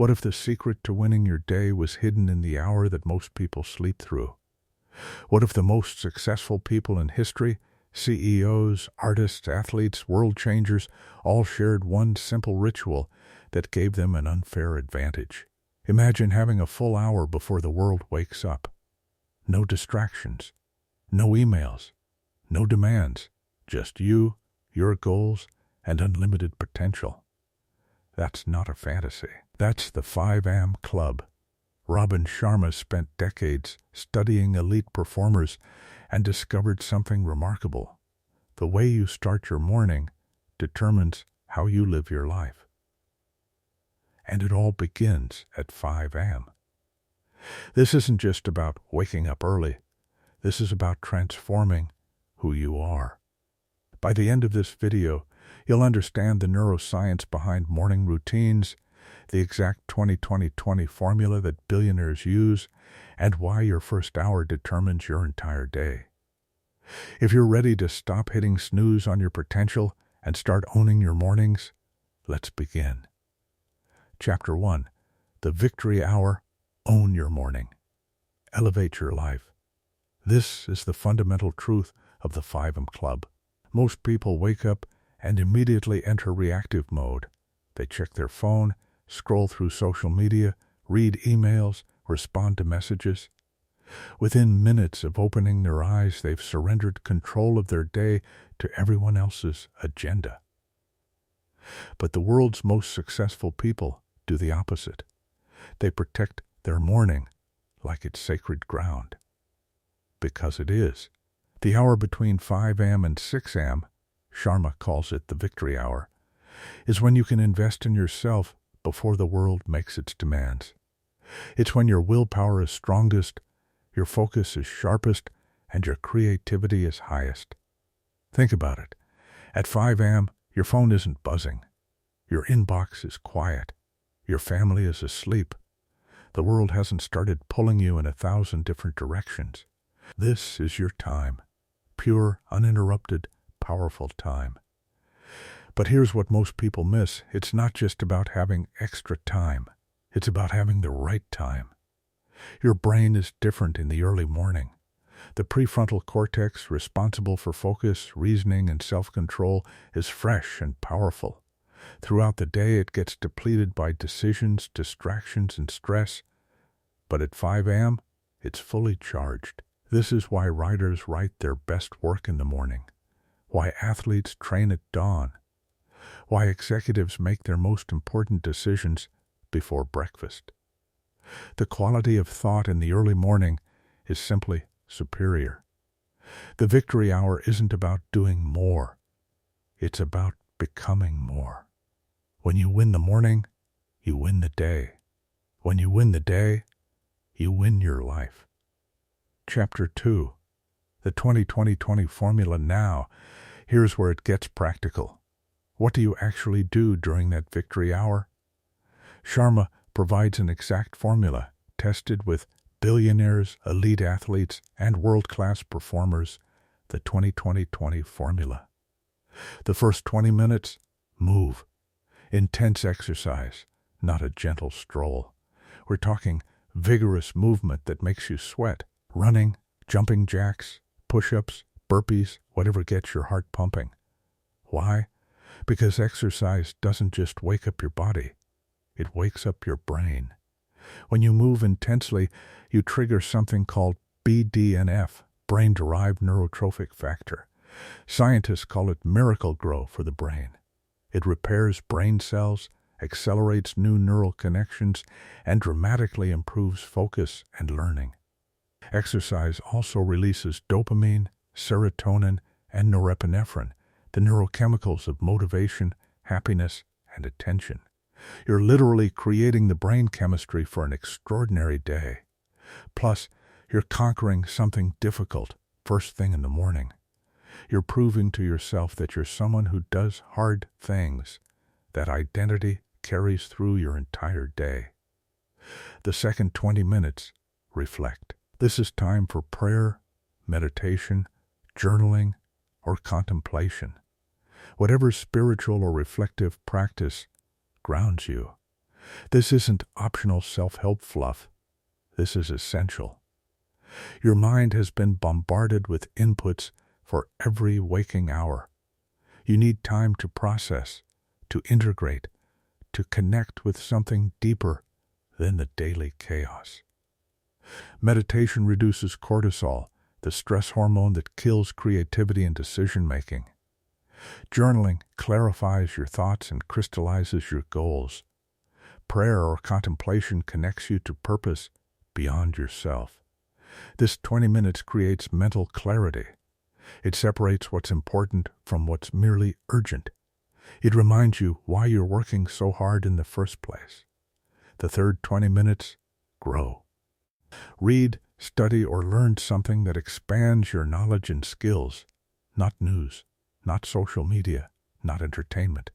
What if the secret to winning your day was hidden in the hour that most people sleep through? What if the most successful people in history, CEOs, artists, athletes, world changers, all shared one simple ritual that gave them an unfair advantage? Imagine having a full hour before the world wakes up. No distractions, no emails, no demands, just you, your goals, and unlimited potential. That's not a fantasy. That's the 5 a.m. Club. Robin Sharma spent decades studying elite performers and discovered something remarkable. The way you start your morning determines how you live your life. And it all begins at 5 a.m. This isn't just about waking up early. This is about transforming who you are. By the end of this video, you'll understand the neuroscience behind morning routines, the exact 20-20-20 formula that billionaires use, and why your first hour determines your entire day. If you're ready to stop hitting snooze on your potential and start owning your mornings, let's begin. Chapter 1. The Victory Hour. Own your morning. Elevate your life. This is the fundamental truth of the 5 a.m. Club. Most people wake up and immediately enter reactive mode. They check their phone, scroll through social media, read emails, respond to messages. Within minutes of opening their eyes, they've surrendered control of their day to everyone else's agenda. But the world's most successful people do the opposite. They protect their morning like it's sacred ground. Because it is. The hour between 5 a.m. and 6 a.m., Sharma calls it the victory hour, is when you can invest in yourself before the world makes its demands. It's when your willpower is strongest, your focus is sharpest, and your creativity is highest. Think about it. At 5 a.m., your phone isn't buzzing. Your inbox is quiet. Your family is asleep. The world hasn't started pulling you in 1,000 different directions. This is your time. Pure, uninterrupted, powerful time. But here's what most people miss. It's not just about having extra time. It's about having the right time. Your brain is different in the early morning. The prefrontal cortex, responsible for focus, reasoning, and self-control, is fresh and powerful. Throughout the day, it gets depleted by decisions, distractions, and stress. But at 5 a.m., it's fully charged. This is why writers write their best work in the morning, why athletes train at dawn, why executives make their most important decisions before breakfast. The quality of thought in the early morning is simply superior. The victory hour isn't about doing more. It's about becoming more. When you win the morning, you win the day. When you win the day, you win your life. Chapter 2. The 20-20-20 formula. Now, here's where it gets practical. What do you actually do during that victory hour? Sharma provides an exact formula tested with billionaires, elite athletes, and world-class performers, the 20-20-20 formula. The first 20 minutes, move. Intense exercise, not a gentle stroll. We're talking vigorous movement that makes you sweat. Running, jumping jacks, push-ups, burpees, whatever gets your heart pumping. Why? Because exercise doesn't just wake up your body. It wakes up your brain. When you move intensely, you trigger something called BDNF, brain-derived neurotrophic factor. Scientists call it miracle grow for the brain. It repairs brain cells, accelerates new neural connections, and dramatically improves focus and learning. Exercise also releases dopamine, serotonin, and norepinephrine, the neurochemicals of motivation, happiness, and attention. You're literally creating the brain chemistry for an extraordinary day. Plus, you're conquering something difficult first thing in the morning. You're proving to yourself that you're someone who does hard things. That identity carries through your entire day. The second 20 minutes, reflect. This is time for prayer, meditation, journaling, or contemplation. Whatever spiritual or reflective practice grounds you. This isn't optional self-help fluff. This is essential. Your mind has been bombarded with inputs for every waking hour. You need time to process, to integrate, to connect with something deeper than the daily chaos. Meditation reduces cortisol, the stress hormone that kills creativity and decision-making. Journaling clarifies your thoughts and crystallizes your goals. Prayer or contemplation connects you to purpose beyond yourself. This 20 minutes creates mental clarity. It separates what's important from what's merely urgent. It reminds you why you're working so hard in the first place. The third 20 minutes, grow. Read, study, or learn something that expands your knowledge and skills. Not news, not social media, not entertainment.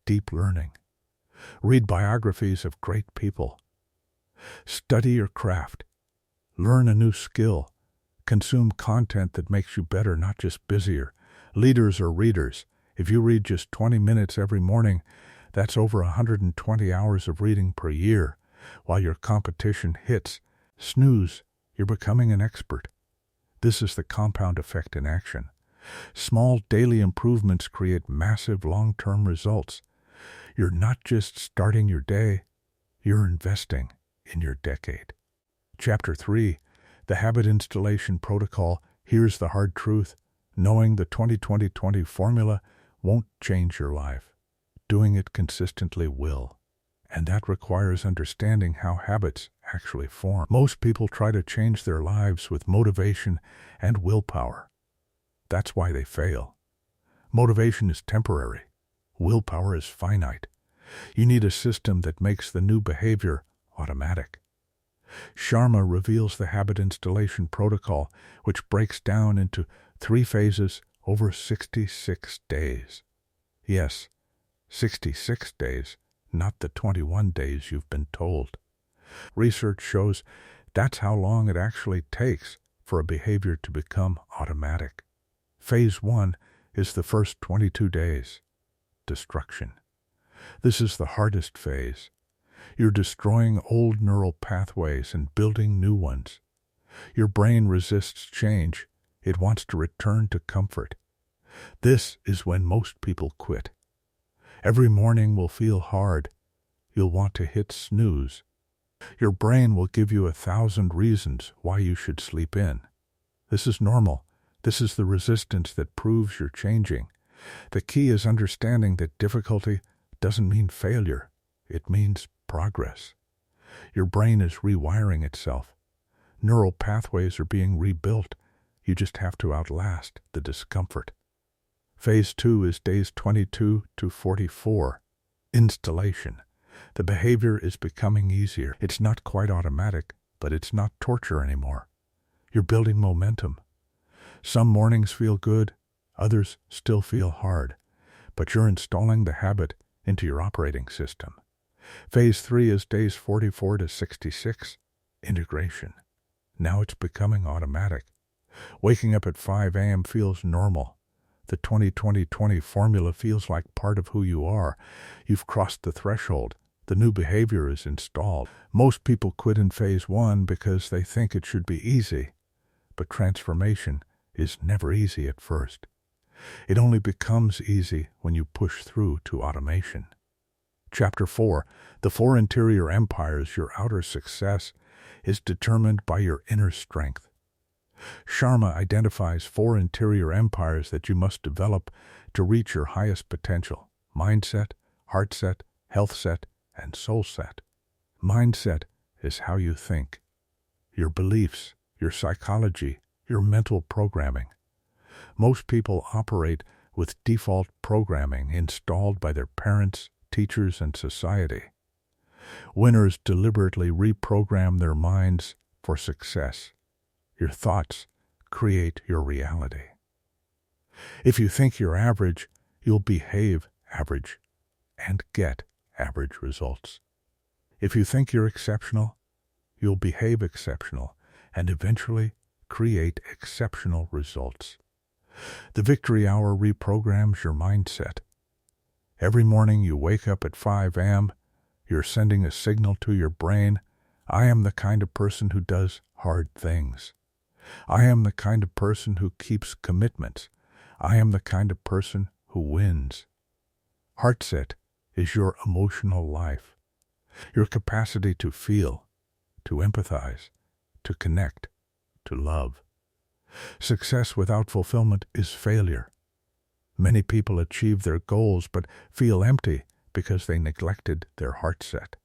Deep learning. Read biographies of great people. Study your craft. Learn a new skill. Consume content that makes you better, not just busier. Leaders or readers. If you read just 20 minutes every morning, that's over 120 hours of reading per year. While your competition hits snooze, you're becoming an expert. This is the compound effect in action. Small daily improvements create massive long-term results. You're not just starting your day, you're investing in your decade. Chapter 3, The Habit Installation Protocol. Here's the hard truth. Knowing the 20-20-20 formula won't change your life. Doing it consistently will. And that requires understanding how habits actually form. Most people try to change their lives with motivation and willpower. That's why they fail. Motivation is temporary. Willpower is finite. You need a system that makes the new behavior automatic. Sharma reveals the habit installation protocol, which breaks down into 3 phases over 66 days. Yes, 66 days, not the 21 days you've been told. Research shows that's how long it actually takes for a behavior to become automatic. Phase 1 is the first 22 days. Destruction. This is the hardest phase. You're destroying old neural pathways and building new ones. Your brain resists change. It wants to return to comfort. This is when most people quit. Every morning will feel hard. You'll want to hit snooze. Your brain will give you 1,000 reasons why you should sleep in. This is normal. This is the resistance that proves you're changing. The key is understanding that difficulty doesn't mean failure. It means progress. Your brain is rewiring itself. Neural pathways are being rebuilt. You just have to outlast the discomfort. Phase 2 is days 22 to 44. Installation. The behavior is becoming easier. It's not quite automatic, but it's not torture anymore. You're building momentum. Some mornings feel good, others still feel hard, but you're installing the habit into your operating system. Phase 3 is days 44 to 66. Integration. Now it's becoming automatic. Waking up at 5 a.m. feels normal. The 20-20-20 formula feels like part of who you are. You've crossed the threshold. The new behavior is installed. Most people quit in phase 1 because they think it should be easy. But transformation is never easy at first. It only becomes easy when you push through to automation. Chapter 4, The 4 Interior Empires. Your outer success is determined by your inner strength. Sharma identifies 4 interior empires that you must develop to reach your highest potential: mindset, heart set, health set, and soul set. Mindset is how you think. Your beliefs, your psychology, your mental programming. Most people operate with default programming installed by their parents, teachers, and society. Winners deliberately reprogram their minds for success. Your thoughts create your reality. If you think you're average, you'll behave average and get average results. If you think you're exceptional, you'll behave exceptional and eventually create exceptional results. The Victory Hour reprograms your mindset. Every morning you wake up at 5 a.m., You're sending a signal to your brain, I am the kind of person who does hard things. I am the kind of person who keeps commitments. I am the kind of person who wins. Heartset is your emotional life, your capacity to feel, to empathize, to connect, to love. Success without fulfillment is failure. Many people achieve their goals but feel empty because they neglected their heartset.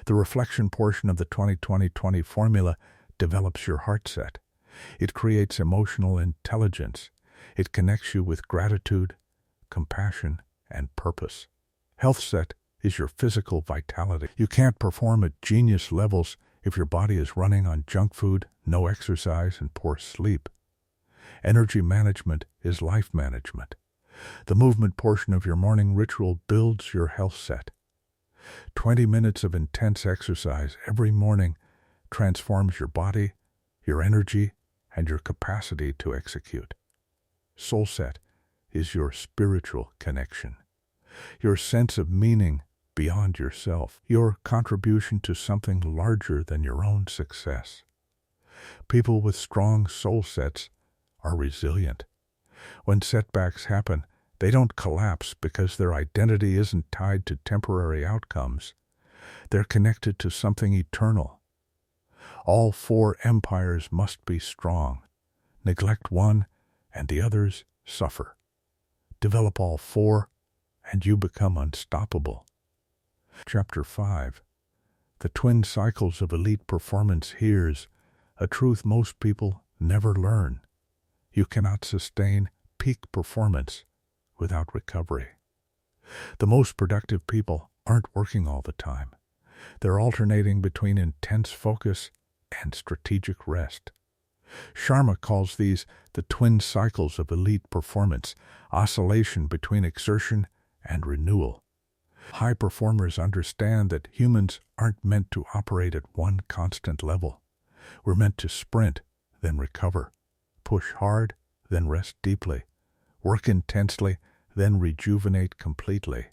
The reflection portion of the 20-20-20 formula develops your heartset. It creates emotional intelligence. It connects you with gratitude, compassion, and purpose. HealthSet is your physical vitality. You can't perform at genius levels if your body is running on junk food, no exercise, and poor sleep. Energy management is life management. The movement portion of your morning ritual builds your HealthSet. 20 minutes of intense exercise every morning transforms your body, your energy, and your capacity to execute. SoulSet is your spiritual connection, your sense of meaning beyond yourself, your contribution to something larger than your own success. People with strong soul sets are resilient. When setbacks happen, they don't collapse because their identity isn't tied to temporary outcomes. They're connected to something eternal. All four empires must be strong. Neglect one, and the others suffer. Develop all four, and you become unstoppable. Chapter 5. The Twin Cycles of Elite Performance. Here's a truth most people never learn. You cannot sustain peak performance without recovery. The most productive people aren't working all the time. They're alternating between intense focus and strategic rest. Sharma calls these the twin cycles of elite performance, oscillation between exertion and renewal. High performers understand that humans aren't meant to operate at one constant level. We're meant to sprint, then recover, push hard, then rest deeply, work intensely, then rejuvenate completely.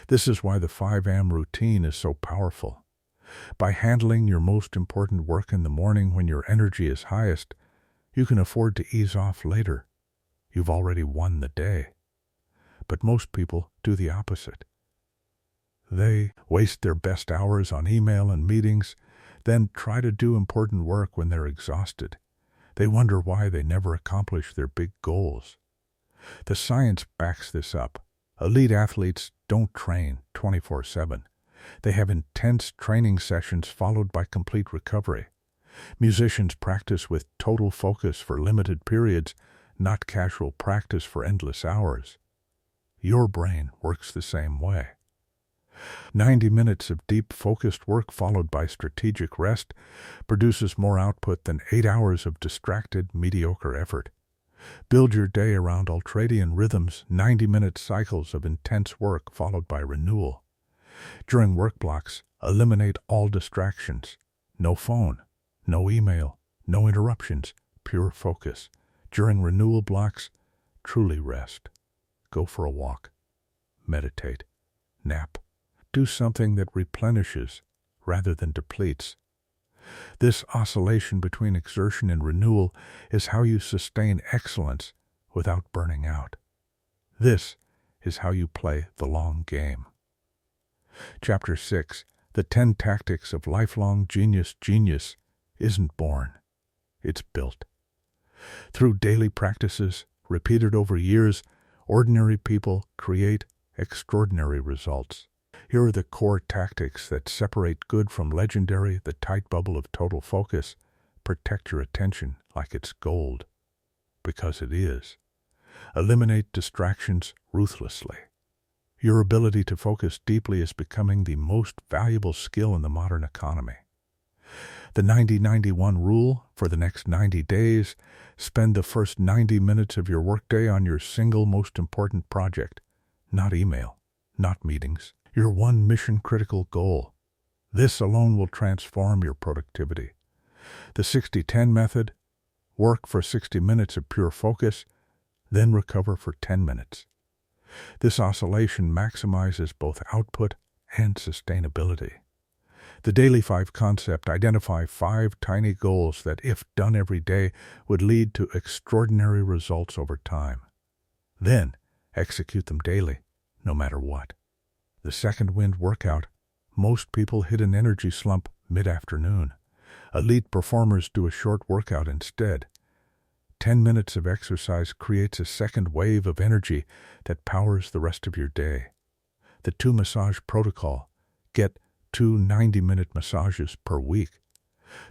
This is why the 5am routine is so powerful. By handling your most important work in the morning when your energy is highest, you can afford to ease off later. You've already won the day. But most people do the opposite. They waste their best hours on email and meetings, then try to do important work when they're exhausted. They wonder why they never accomplish their big goals. The science backs this up. Elite athletes don't train 24/7. They have intense training sessions followed by complete recovery. Musicians practice with total focus for limited periods, not casual practice for endless hours. Your brain works the same way. 90 minutes of deep focused work followed by strategic rest produces more output than 8 hours of distracted, mediocre effort. Build your day around ultradian rhythms, 90-minute cycles of intense work followed by renewal. During work blocks, eliminate all distractions. No phone, no email, no interruptions, pure focus. During renewal blocks, truly rest. Go for a walk. Meditate. Nap. Do something that replenishes rather than depletes. This oscillation between exertion and renewal is how you sustain excellence without burning out. This is how you play the long game. Chapter 6. The 10 Tactics of Lifelong Genius. Genius isn't born. It's built. Through daily practices, repeated over years, ordinary people create extraordinary results. Here are the core tactics that separate good from legendary, the tight bubble of total focus. Protect your attention like it's gold, because it is. Eliminate distractions ruthlessly. Your ability to focus deeply is becoming the most valuable skill in the modern economy. The 90-91 rule for the next 90 days. Spend the first 90 minutes of your workday on your single most important project. Not email, not meetings. Your one mission-critical goal. This alone will transform your productivity. The 60-10 method. Work for 60 minutes of pure focus, then recover for 10 minutes. This oscillation maximizes both output and sustainability. The Daily 5 concept identifies 5 tiny goals that, if done every day, would lead to extraordinary results over time. Then, execute them daily, no matter what. The second wind workout. Most people hit an energy slump mid-afternoon. Elite performers do a short workout instead. 10 minutes of exercise creates a second wave of energy that powers the rest of your day. The 2 massage protocol. Get 2 90-minute massages per week.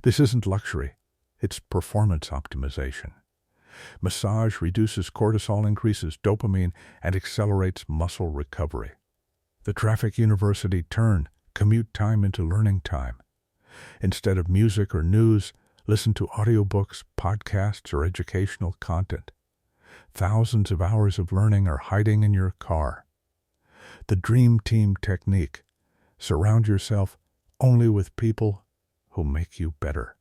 This isn't luxury, it's performance optimization. Massage reduces cortisol, increases dopamine, and accelerates muscle recovery. The Traffic University turn commute time into learning time. Instead of music or news, listen to audiobooks, podcasts, or educational content. Thousands of hours of learning are hiding in your car. The Dream Team technique. Surround yourself only with people who make you better.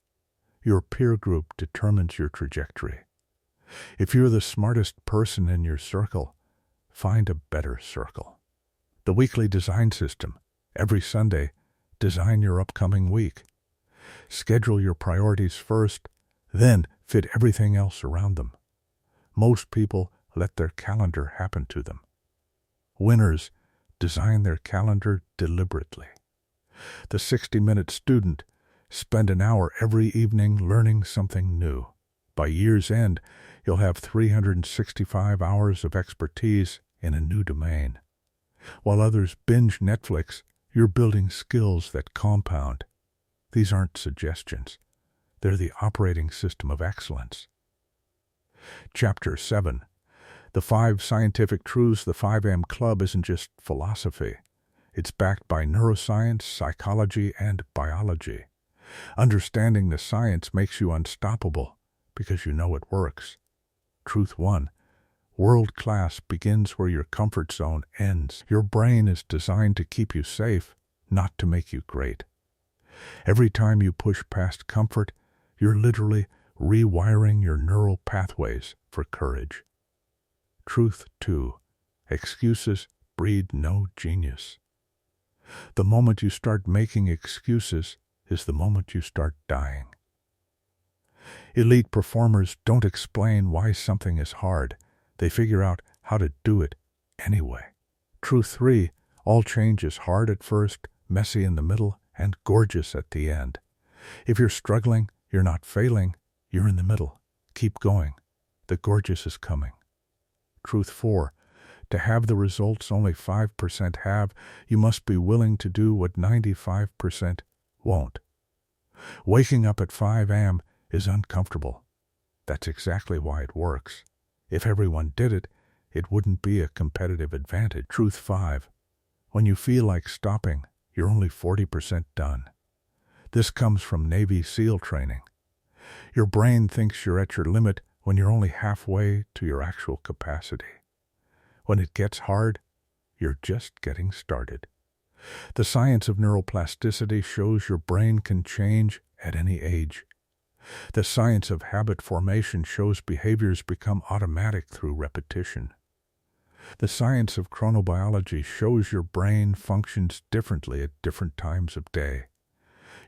Your peer group determines your trajectory. If you're the smartest person in your circle, find a better circle. The weekly design system. Every Sunday, design your upcoming week. Schedule your priorities first, then fit everything else around them. Most people let their calendar happen to them. Winners design their calendar deliberately. The 60-minute student. Spend an hour every evening learning something new. By year's end, you'll have 365 hours of expertise in a new domain. While others binge Netflix, you're building skills that compound. These aren't suggestions. They're the operating system of excellence. Chapter 7. The 5 Scientific Truths. The 5am Club isn't just philosophy. It's backed by neuroscience, psychology, and biology. Understanding the science makes you unstoppable because you know it works. Truth 1. World class begins where your comfort zone ends. Your brain is designed to keep you safe, not to make you great. Every time you push past comfort, you're literally rewiring your neural pathways for courage. Truth 2. Excuses breed no genius. The moment you start making excuses is the moment you start dying. Elite performers don't explain why something is hard. They figure out how to do it anyway. Truth 3. All change is hard at first, messy in the middle, and gorgeous at the end. If you're struggling, you're not failing, you're in the middle. Keep going. The gorgeous is coming. Truth 4. To have the results only 5% have, you must be willing to do what 95% won't. Waking up at 5 a.m. is uncomfortable. That's exactly why it works. If everyone did it, it wouldn't be a competitive advantage. Truth 5. When you feel like stopping, you're only 40% done. This comes from Navy SEAL training. Your brain thinks you're at your limit when you're only halfway to your actual capacity. When it gets hard, you're just getting started. The science of neuroplasticity shows your brain can change at any age. The science of habit formation shows behaviors become automatic through repetition. The science of chronobiology shows your brain functions differently at different times of day.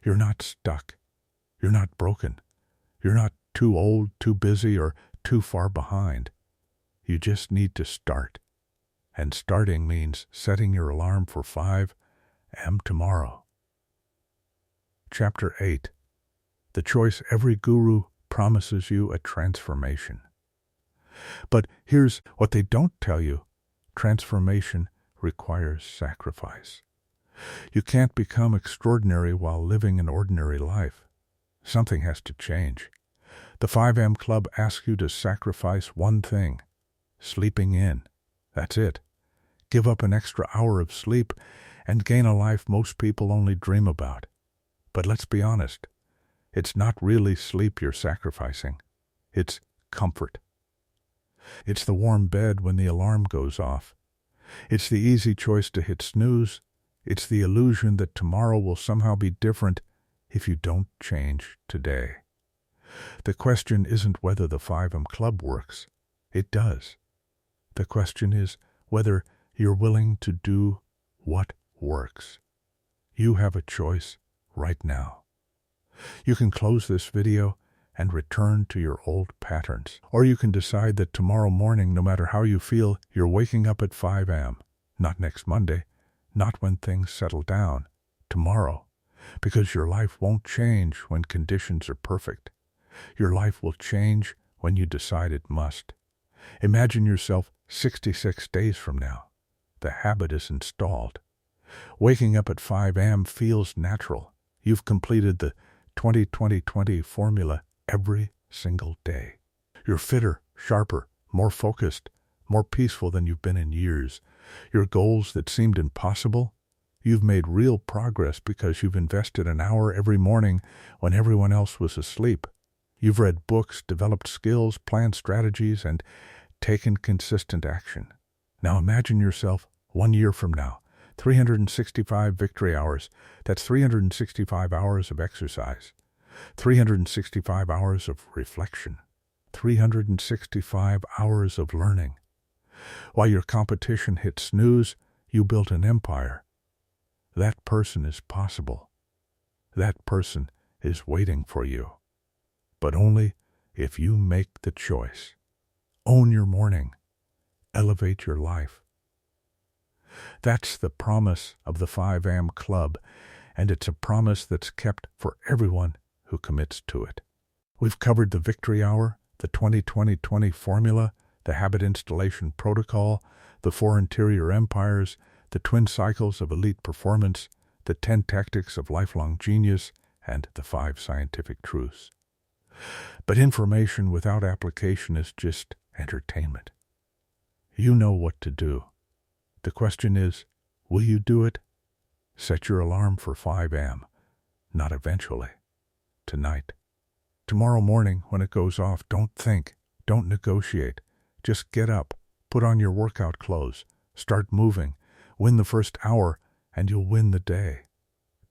You're not stuck. You're not broken. You're not too old, too busy, or too far behind. You just need to start. And starting means setting your alarm for 5 a.m. tomorrow. Chapter 8. The choice. Every guru promises you a transformation. But here's what they don't tell you. Transformation requires sacrifice. You can't become extraordinary while living an ordinary life. Something has to change. The 5am Club asks you to sacrifice one thing: sleeping in. That's it. Give up an extra hour of sleep and gain a life most people only dream about. But let's be honest. It's not really sleep you're sacrificing. It's comfort. It's the warm bed when the alarm goes off. It's the easy choice to hit snooze. It's the illusion that tomorrow will somehow be different if you don't change today. The question isn't whether the 5am Club works. It does. The question is whether you're willing to do what works. You have a choice right now. You can close this video and return to your old patterns. Or you can decide that tomorrow morning, no matter how you feel, you're waking up at 5 a.m. Not next Monday, not when things settle down. Tomorrow. Because your life won't change when conditions are perfect. Your life will change when you decide it must. Imagine yourself 66 days from now. The habit is installed. Waking up at 5 a.m. feels natural. You've completed the 20-20-20 formula every single day. You're fitter, sharper, more focused, more peaceful than you've been in years. Your goals that seemed impossible, you've made real progress because you've invested an hour every morning when everyone else was asleep. You've read books, developed skills, planned strategies, and taken consistent action. Now imagine yourself 1 year from now, 365 victory hours. That's 365 hours of exercise, 365 hours of reflection, 365 hours of learning. While your competition hit snooze, you built an empire. That person is possible. That person is waiting for you. But only if you make the choice. Own your morning. Elevate your life. That's the promise of the 5 a.m. Club, and it's a promise that's kept for everyone who commits to it. We've covered the victory hour, the 20-20-20 formula, the habit installation protocol, the 4 interior empires, the twin cycles of elite performance, the 10 tactics of lifelong genius, and the 5 scientific truths. But information without application is just entertainment. You know what to do. The question is, will you do it? Set your alarm for 5 a.m., not eventually. Tonight. Tomorrow morning, when it goes off, don't think, don't negotiate. Just get up, put on your workout clothes, start moving, win the first hour, and you'll win the day.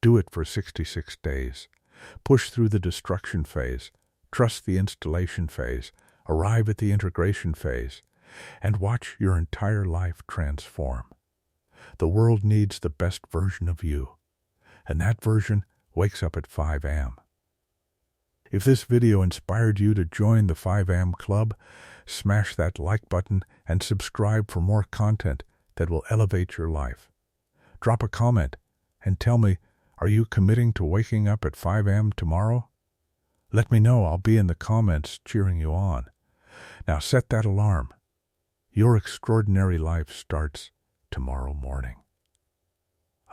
Do it for 66 days. Push through the destruction phase, trust the installation phase, arrive at the integration phase, and watch your entire life transform. The world needs the best version of you, and that version wakes up at 5 a.m. If this video inspired you to join the 5 a.m. Club, smash that like button and subscribe for more content that will elevate your life. Drop a comment and tell me, are you committing to waking up at 5 a.m. tomorrow? Let me know. I'll be in the comments cheering you on. Now set that alarm. Your extraordinary life starts tomorrow morning.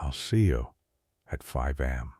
I'll see you at 5 a.m.